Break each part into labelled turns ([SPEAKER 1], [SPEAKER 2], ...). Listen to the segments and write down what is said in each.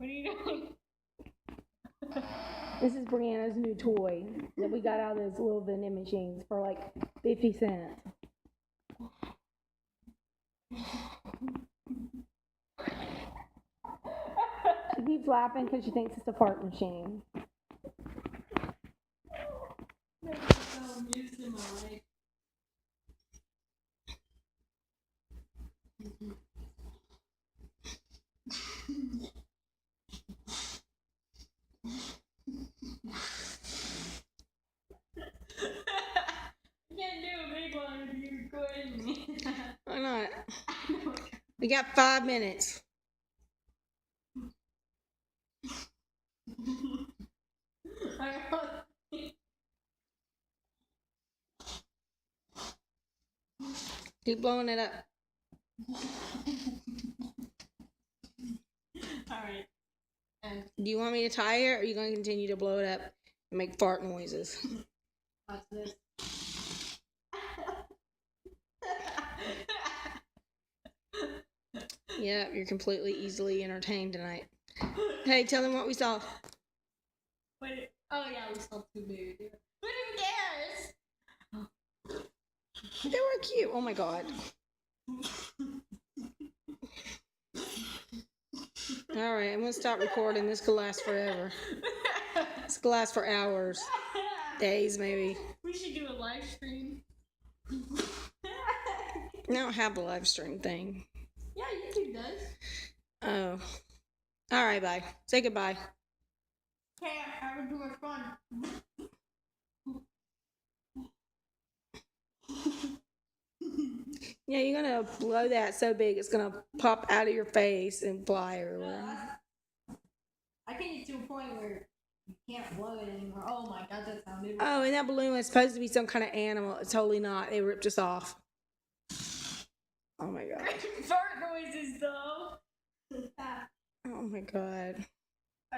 [SPEAKER 1] are you doing?
[SPEAKER 2] This is Brianna's new toy that we got out of those little vending machines for like 50 cents. She keeps laughing because she thinks it's a fart machine.
[SPEAKER 1] I'm using my life. I can't do a big one if you're recording me.
[SPEAKER 2] Why not? We got 5 minutes. Keep blowing it up.
[SPEAKER 1] Alright.
[SPEAKER 2] Do you want me to tie it, or are you going to continue to blow it up and make fart noises?
[SPEAKER 1] Watch this.
[SPEAKER 2] Yeah, you're completely easily entertained tonight. Hey, tell them what we saw.
[SPEAKER 1] Wait, oh yeah, we saw 2 babies. But who cares?
[SPEAKER 2] They were cute. Oh my god. Alright, I'm going to stop recording. This could last forever. This could last for hours. Days, maybe.
[SPEAKER 1] We should do a live stream.
[SPEAKER 2] I don't have a live stream thing.
[SPEAKER 1] Yeah, YouTube does.
[SPEAKER 2] Oh. Alright, bye. Say goodbye.
[SPEAKER 1] Hey, I was too much fun.
[SPEAKER 2] Yeah, you're going to blow that so big it's going to pop out of your face and fly everywhere.
[SPEAKER 1] I can get to a point where you can't blow it anymore. Oh my god, that sounded...
[SPEAKER 2] Oh, and that balloon was supposed to be some kind of animal. It's totally not. They ripped us off. Oh my god.
[SPEAKER 1] Fart noises, though.
[SPEAKER 2] Oh my god.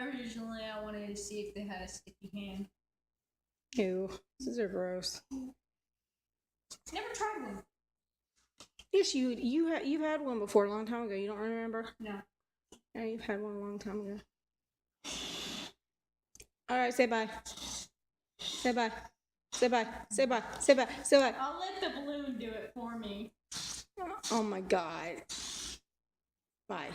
[SPEAKER 1] Originally, I wanted to see if they had a sticky hand.
[SPEAKER 2] Ew. These are gross.
[SPEAKER 1] Never tried one.
[SPEAKER 2] Yes, you've had one before a long time ago. You don't remember?
[SPEAKER 1] No.
[SPEAKER 2] Yeah, you've had one a long time ago. All right, say bye. Say bye. Say bye. Say bye. Say bye. Say bye.
[SPEAKER 1] I'll let the balloon do it for me.
[SPEAKER 2] Oh my god. Bye.